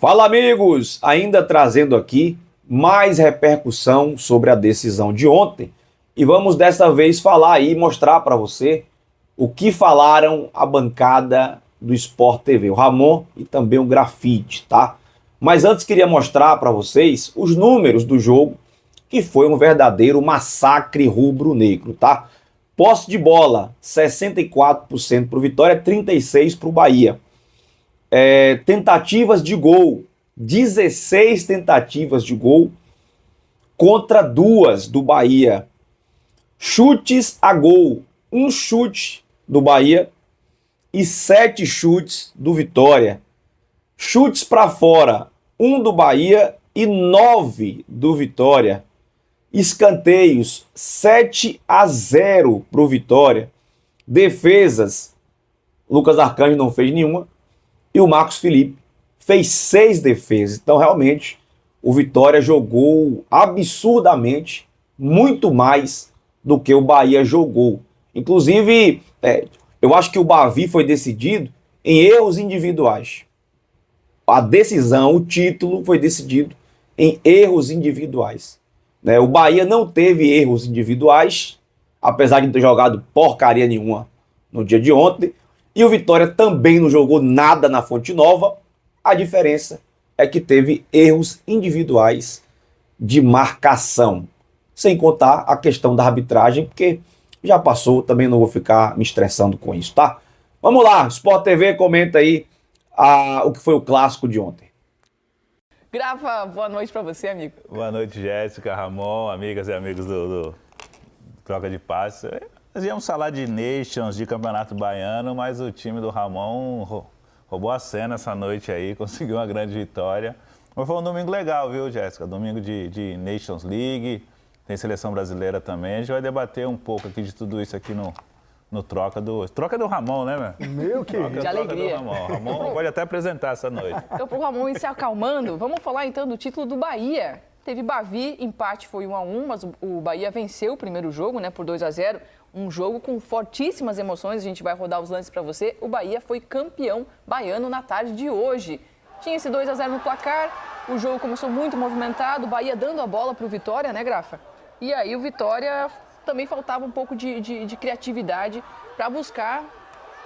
Fala, amigos! Ainda trazendo aqui mais repercussão sobre a decisão de ontem e vamos dessa vez falar aí, mostrar para você o que falaram a bancada do Sport TV, o Ramon e também o Grafite, tá? Mas antes queria mostrar para vocês os números do jogo, que foi um verdadeiro massacre rubro-negro, tá? Posse de bola, 64% para o Vitória, 36% para o Bahia. Tentativas de gol, 16 tentativas de gol contra 2 do Bahia. Chutes a gol, 1 chute do Bahia e 7 chutes do Vitória. Chutes para fora, 1 do Bahia e 9 do Vitória. Escanteios, 7-0 para o Vitória. Defesas, Lucas Arcanjo não fez nenhuma e o Marcos Felipe fez 6 defesas. Então, realmente, o Vitória jogou absurdamente muito mais do que o Bahia jogou. Inclusive, eu acho que o Bavi foi decidido em erros individuais. A decisão, o título foi decidido em erros individuais. O Bahia não teve erros individuais, apesar de não ter jogado porcaria nenhuma no dia de ontem. E o Vitória também não jogou nada na Fonte Nova. A diferença é que teve erros individuais de marcação. Sem contar a questão da arbitragem, porque já passou, também não vou ficar me estressando com isso, tá? Vamos lá, Sport TV, comenta aí o que foi o clássico de ontem. Grafa, boa noite para você, amigo. Boa noite, Jéssica, Ramon, amigas e amigos do Troca de Passes. Nós íamos falar de Nations, de Campeonato Baiano, mas o time do Ramon roubou a cena essa noite aí, conseguiu uma grande vitória. Mas foi um domingo legal, viu, Jéssica? Domingo de Nations League, tem seleção brasileira também. A gente vai debater um pouco aqui de tudo isso aqui no Troca do Ramon, né, meu? Meu que de alegria. Do Ramon pode até apresentar essa noite. Então, pro Ramon ir se acalmando, vamos falar então do título do Bahia. Teve Bavi, empate foi 1-1, mas o Bahia venceu o primeiro jogo, né, por 2-0. Um jogo com fortíssimas emoções, a gente vai rodar os lances para você. O Bahia foi campeão baiano na tarde de hoje. Tinha esse 2-0 no placar, o jogo começou muito movimentado, o Bahia dando a bola para o Vitória, né, Grafa? E aí o Vitória também faltava um pouco de criatividade para buscar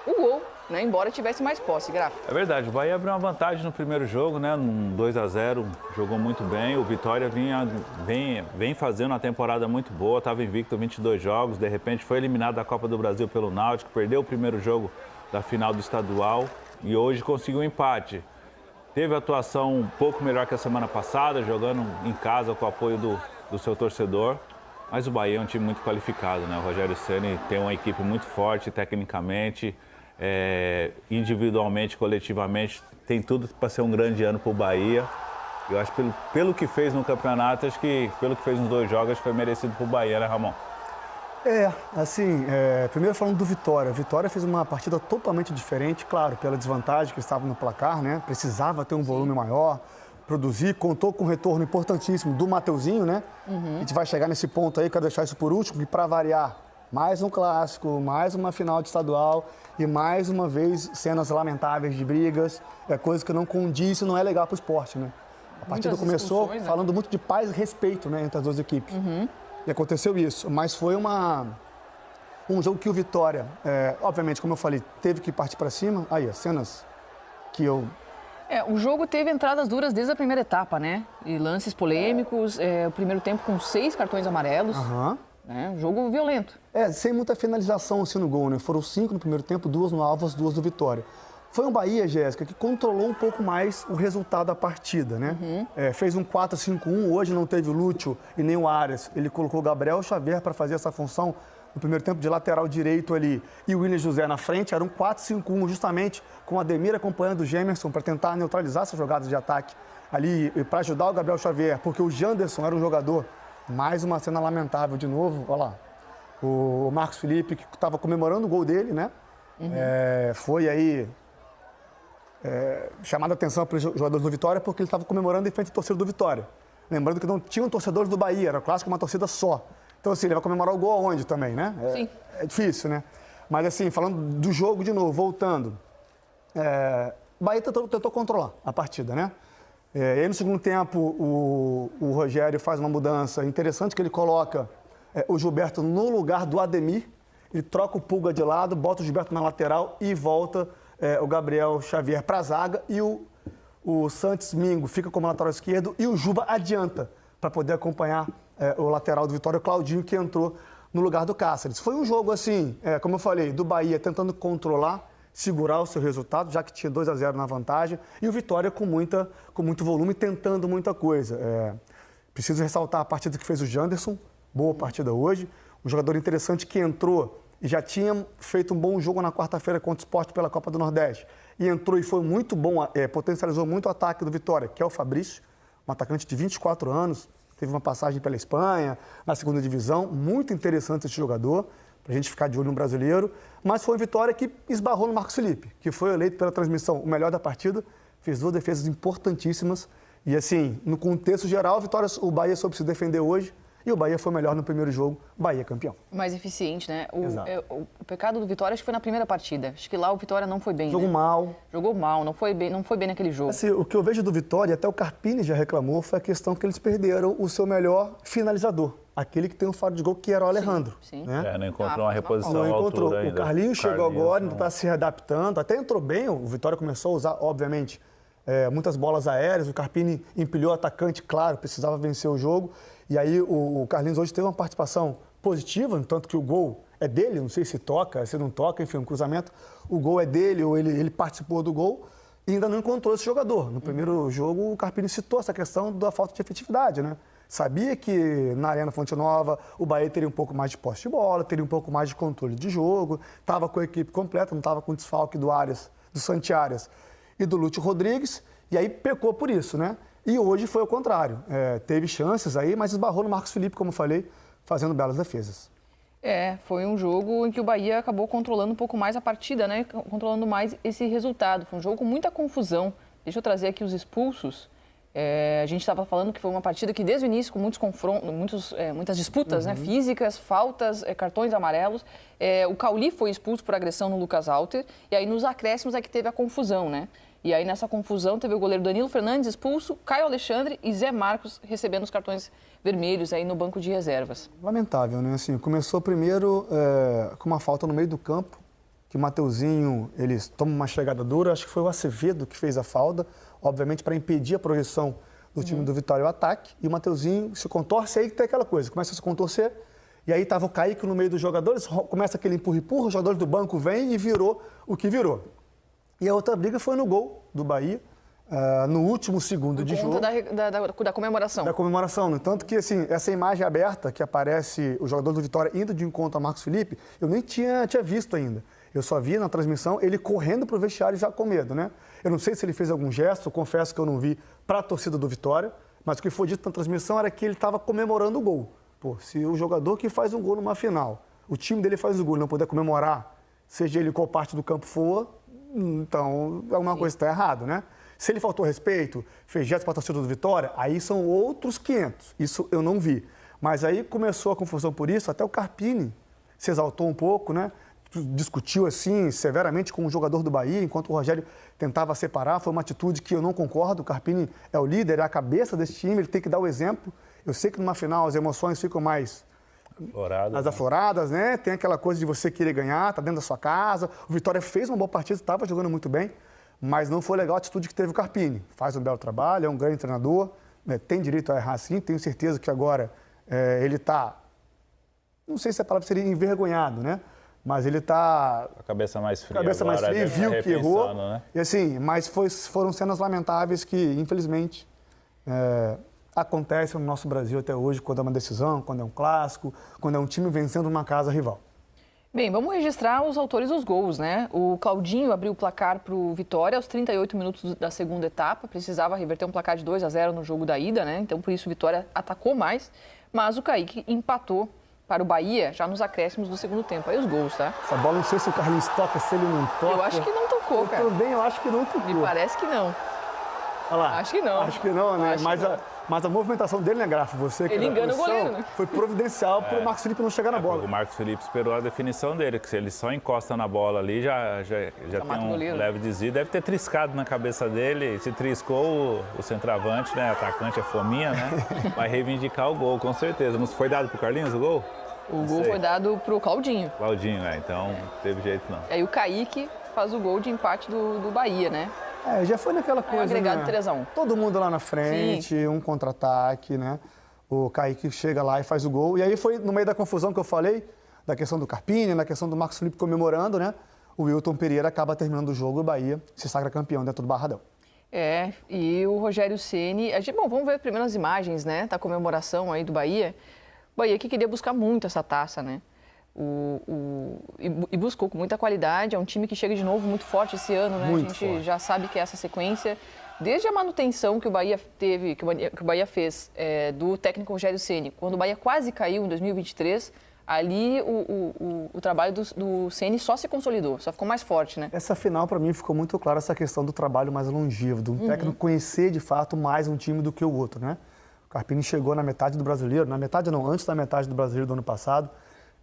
o gol, né, embora tivesse mais posse, Grafa. É verdade, o Bahia abriu uma vantagem no primeiro jogo, né, num 2-0, jogou muito bem. O Vitória vem fazendo uma temporada muito boa, estava invicto 22 jogos, de repente foi eliminado da Copa do Brasil pelo Náutico, perdeu o primeiro jogo da final do estadual e hoje conseguiu um empate. Teve atuação um pouco melhor que a semana passada, jogando em casa com o apoio do seu torcedor. Mas o Bahia é um time muito qualificado, né? O Rogério Ceni tem uma equipe muito forte tecnicamente, individualmente, coletivamente, tem tudo para ser um grande ano para o Bahia. Eu acho que pelo que fez no campeonato, acho que pelo que fez nos 2 jogos, foi merecido para o Bahia, né, Ramon? Primeiro falando do Vitória. O Vitória fez uma partida totalmente diferente, claro, pela desvantagem que estava no placar, né? Precisava ter um volume maior, produzir, contou com um retorno importantíssimo do Mateuzinho, né? A gente vai chegar nesse ponto aí, quero deixar isso por último, e para variar, mais um clássico, mais uma final de estadual e mais uma vez cenas lamentáveis de brigas, coisa que não condiz e não é legal para o esporte, né? A partida começou falando muito de paz e respeito, né, entre as duas equipes. E aconteceu isso, mas foi um jogo que o Vitória, obviamente, como eu falei, teve que partir para cima. Aí, as cenas que eu... O jogo teve entradas duras desde a primeira etapa, né? E lances polêmicos, o primeiro tempo com 6 cartões amarelos. Jogo violento. Sem muita finalização assim no gol, né? Foram 5 no primeiro tempo, 2 no Alvas, 2 do Vitória. Foi um Bahia, Jéssica, que controlou um pouco mais o resultado da partida, né? Fez um 4-5-1, hoje não teve o Lúcio e nem o Arias. Ele colocou o Gabriel Xavier para fazer essa função no primeiro tempo de lateral direito ali e o William José na frente. Era um 4-5-1 justamente com o Ademir acompanhando o Gemerson para tentar neutralizar essas jogadas de ataque ali para ajudar o Gabriel Xavier, porque o Janderson era um jogador. Mais uma cena lamentável de novo, olha lá. O Marcos Felipe, que estava comemorando o gol dele, né? Foi aí chamado a atenção para os jogadores do Vitória porque ele estava comemorando em frente à torcida do Vitória. Lembrando que não tinham torcedores do Bahia, era o clássico, uma torcida só. Então, assim, ele vai comemorar o gol aonde também, né? Sim. É difícil, né? Mas, assim, falando do jogo de novo, voltando, o Bahia tentou controlar a partida, né? E aí, no segundo tempo, o Rogério faz uma mudança interessante, que ele coloca o Gilberto no lugar do Ademir. Ele troca o Pulga de lado, bota o Gilberto na lateral e volta o Gabriel Xavier para a zaga. E o Santos Mingo fica como lateral esquerdo e o Juba adianta para poder acompanhar o lateral do Vitória, o Claudinho, que entrou no lugar do Cáceres. Foi um jogo, assim, como eu falei, do Bahia tentando controlar, segurar o seu resultado, já que tinha 2-0 na vantagem, e o Vitória com muito volume, tentando muita coisa. Preciso ressaltar a partida que fez o Janderson, boa partida hoje, um jogador interessante que entrou e já tinha feito um bom jogo na quarta-feira contra o Sport pela Copa do Nordeste, e entrou e foi muito bom, potencializou muito o ataque do Vitória, que é o Fabrício, um atacante de 24 anos, teve uma passagem pela Espanha, na segunda divisão, muito interessante esse jogador, para a gente ficar de olho no brasileiro, mas foi uma vitória que esbarrou no Marcos Felipe, que foi eleito pela transmissão o melhor da partida, fez 2 defesas importantíssimas, e assim, no contexto geral, o Bahia soube se defender hoje, e o Bahia foi melhor no primeiro jogo, Bahia campeão. Mais eficiente, né? Exato. O pecado do Vitória acho que foi na primeira partida. Acho que lá o Vitória não foi bem, Jogou mal. Jogou mal, não foi bem naquele jogo. Assim, o que eu vejo do Vitória, até o Carpini já reclamou, foi a questão que eles perderam o seu melhor finalizador. Aquele que tem um faro de gol, que era o Alejandro. Sim. Né? Não encontrou uma reposição Não à encontrou. altura ainda. O Carlinhos chegou agora, ainda não. está se readaptando. Até entrou bem, o Vitória começou a usar, obviamente, muitas bolas aéreas. O Carpini empilhou o atacante, claro, precisava vencer o jogo. E aí o Carlinhos hoje teve uma participação positiva, tanto que o gol é dele, não sei se toca, se não toca, enfim, um cruzamento. O gol é dele, ou ele participou do gol e ainda não encontrou esse jogador. No primeiro jogo, o Carpini citou essa questão da falta de efetividade, né? Sabia que na Arena Fonte Nova o Bahia teria um pouco mais de posse de bola, teria um pouco mais de controle de jogo, estava com a equipe completa, não estava com o desfalque do Santi Arias e do Lúcio Rodrigues, e aí pecou por isso, né? E hoje foi o contrário. Teve chances aí, mas esbarrou no Marcos Felipe, como eu falei, fazendo belas defesas. Foi um jogo em que o Bahia acabou controlando um pouco mais a partida, né? Controlando mais esse resultado. Foi um jogo com muita confusão. Deixa eu trazer aqui os expulsos. A gente estava falando que foi uma partida que desde o início, com muitos confrontos, muitas disputas, né? Físicas, faltas, cartões amarelos. O Cauli foi expulso por agressão no Lucas Alter. E aí nos acréscimos é que teve a confusão, né? E aí, nessa confusão, teve o goleiro Danilo Fernandes expulso, Caio Alexandre e Zé Marcos recebendo os cartões vermelhos aí no banco de reservas. Lamentável, né? Assim, começou primeiro com uma falta no meio do campo, que o Mateuzinho, ele toma uma chegada dura, acho que foi o Acevedo que fez a falta, obviamente para impedir a projeção do time do Vitória ao ataque, e o Mateuzinho se contorce, aí que tem aquela coisa, começa a se contorcer, e aí estava o Kaique no meio dos jogadores, começa aquele empurra-empurra, os jogadores do banco vêm e virou o que virou. E a outra briga foi no gol do Bahia, no último segundo de jogo. Da comemoração. Da comemoração. No tanto que, assim, essa imagem aberta que aparece o jogador do Vitória indo de encontro a Marcos Felipe, eu nem tinha visto ainda. Eu só vi na transmissão ele correndo para o vestiário já com medo, né? Eu não sei se ele fez algum gesto, confesso que eu não vi para a torcida do Vitória, mas o que foi dito na transmissão era que ele estava comemorando o gol. Pô, se o jogador que faz um gol numa final, o time dele faz o gol e não puder comemorar, seja ele qual parte do campo for, então alguma coisa está errada, né? Se ele faltou respeito, fez gesto para a torcida do Vitória, aí são outros 500. Isso eu não vi. Mas aí começou a confusão por isso, até o Carpini se exaltou um pouco, né? Discutiu assim severamente com o jogador do Bahia, enquanto o Rogério tentava separar. Foi uma atitude que eu não concordo. O Carpini é o líder, é a cabeça desse time, ele tem que dar o exemplo. Eu sei que numa final as emoções ficam mais afloradas, né? Tem aquela coisa de você querer ganhar, tá dentro da sua casa. O Vitória fez uma boa partida, estava jogando muito bem, mas não foi legal a atitude que teve o Carpini. Faz um belo trabalho, é um grande treinador, né? Tem direito a errar sim, tenho certeza que agora ele está, não sei se a palavra seria envergonhado, né? Mas ele está... A cabeça mais fria Viu que errou. Né? E assim, mas foram cenas lamentáveis que, infelizmente, acontecem no nosso Brasil até hoje, quando é uma decisão, quando é um clássico, quando é um time vencendo uma casa rival. Bem, vamos registrar os autores dos gols, né? O Claudinho abriu o placar para o Vitória aos 38 minutos da segunda etapa. Precisava reverter um placar de 2-0 no jogo da ida, né? Então, por isso, o Vitória atacou mais. Mas o Kaique empatou para o Bahia já nos acréscimos do segundo tempo. Aí os gols, tá? Essa bola, não sei se o Carlinhos toca, se ele não toca. Eu acho que não tocou, cara. Eu também, eu acho que não tocou. Me parece que não. Olha lá. Acho que não. Acho que não, né? Acho mas, que não. Mas a movimentação dele, né, Grafa? Você que Ele é da engana o posição, goleiro, né? foi providencial para o Marcos Felipe não chegar na bola. O Marcos Felipe esperou a definição dele, que se ele só encosta na bola ali, já tem mata o um goleiro. leve desvio. Deve ter triscado na cabeça dele. Se triscou, o centroavante, né? Atacante é fominha, né? Vai reivindicar o gol, com certeza. Não foi dado pro Carlinhos o gol? O gol foi dado pro Claudinho. Claudinho, então não teve jeito não. Aí o Kaique faz o gol de empate do Bahia, né? Já foi naquela coisa, agregado né? 3-1. Todo mundo lá na frente, um contra-ataque, né? O Kaique chega lá e faz o gol. E aí foi no meio da confusão que eu falei, da questão do Carpini, na questão do Marcos Felipe comemorando, né? O Wilton Pereira acaba terminando o jogo e o Bahia se sagra campeão dentro do Barradão. E o Rogério Ceni, bom, vamos ver primeiro as imagens, né, da comemoração aí do Bahia. O Bahia que queria buscar muito essa taça, né? E buscou com muita qualidade. É um time que chega de novo muito forte esse ano, né? Muito a gente forte. já sabe que é essa sequência. Desde a manutenção que o Bahia teve, que o Bahia fez do técnico Rogério Ceni, quando o Bahia quase caiu em 2023, ali o trabalho do Ceni só se consolidou, só ficou mais forte, né? Essa final, para mim, ficou muito clara essa questão do trabalho mais longevo, do técnico conhecer, de fato, mais um time do que o outro, né? O Carpini chegou na metade do Brasileiro, antes da metade do Brasileiro do ano passado,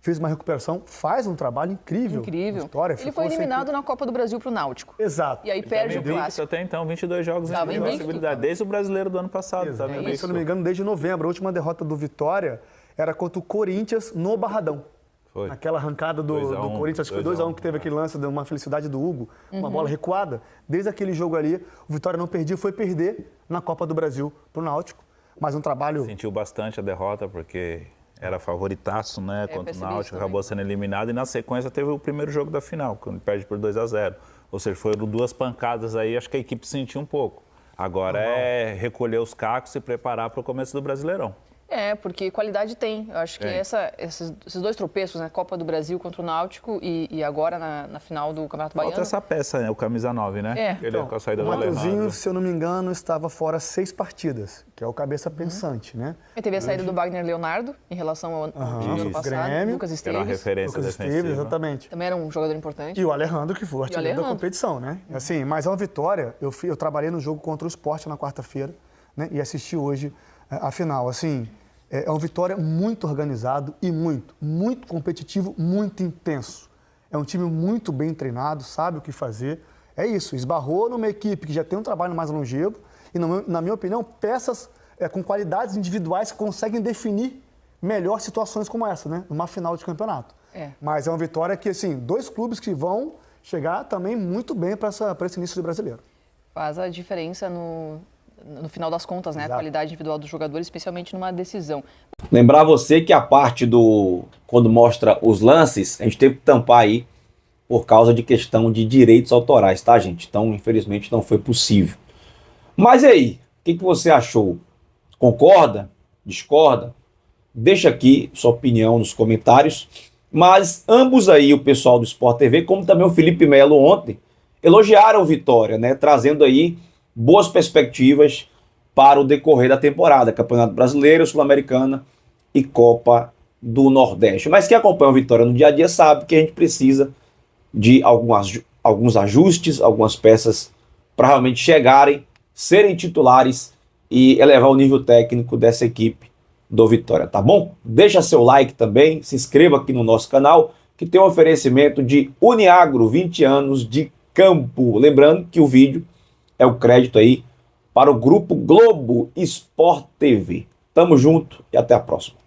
fez uma recuperação, faz um trabalho incrível. Vitória, ele foi eliminado na Copa do Brasil pro Náutico. Exato. E aí perde o clássico. Até então, 22 jogos Tava em invicto. possibilidade, desde o Brasileiro do ano passado. Tá vendo Se eu não me engano, desde novembro. A última derrota do Vitória era contra o Corinthians no Barradão. Foi. Aquela arrancada do Corinthians, acho que foi 2-1 que teve aquele lance de uma felicidade do Hugo, uma bola recuada. Desde aquele jogo ali, o Vitória não perdia, foi perder na Copa do Brasil pro Náutico. Mas um trabalho... Sentiu bastante a derrota, porque era favoritaço, né? Contra o percebi isso Náutico, também. acabou sendo eliminado. E na sequência teve o primeiro jogo da final, quando perde por 2-0. Ou seja, foram duas pancadas aí, acho que a equipe sentiu um pouco. Agora é recolher os cacos e se preparar para o começo do Brasileirão. Porque qualidade tem. Eu acho que esses dois tropeços, né? Copa do Brasil contra o Náutico e agora na final do Campeonato Baiano. Falta essa peça, né? O camisa 9, né? Ele com a saída o do Mateuzinho, Alejandro. se eu não me engano, estava fora 6 partidas, que é o cabeça pensante, né? E teve a saída do Wagner Leonardo em relação ao time do ano passado. Grêmio. Lucas Era uma Esteves. referência Lucas defensiva. Esteves, exatamente. Também era um jogador importante. E o Alejandro, que foi o artilheiro da Alejandro. competição, né? Assim, mas é uma vitória. Eu trabalhei no jogo contra o Sport na quarta-feira, né? E assisti hoje a final. Assim, é uma vitória muito organizado e muito competitivo, muito intenso. É um time muito bem treinado, sabe o que fazer. É isso, esbarrou numa equipe que já tem um trabalho mais longevo e, na minha opinião, peças com qualidades individuais que conseguem definir melhor situações como essa, né? Numa final de campeonato. Mas é uma vitória que, assim, 2 clubes que vão chegar também muito bem para esse início de brasileiro. Faz a diferença no final das contas, né? A Exato. qualidade individual do jogador, especialmente numa decisão. Lembrar você que a parte quando mostra os lances, a gente teve que tampar aí por causa de questão de direitos autorais, tá, gente? Então, infelizmente, não foi possível. Mas e aí? O que você achou? Concorda? Discorda? Deixa aqui sua opinião nos comentários. Mas ambos aí, o pessoal do Sport TV, como também o Felipe Melo ontem, elogiaram o Vitória, né? Trazendo aí boas perspectivas para o decorrer da temporada. Campeonato Brasileiro, Sul-Americana e Copa do Nordeste. Mas quem acompanha o Vitória no dia a dia sabe que a gente precisa de alguns ajustes, algumas peças para realmente chegarem, serem titulares e elevar o nível técnico dessa equipe do Vitória, tá bom? Deixa seu like também, se inscreva aqui no nosso canal, que tem um oferecimento de Uniagro, 20 anos de campo. Lembrando que o vídeo é o crédito aí para o Grupo Globo Sport TV. Tamo junto e até a próxima.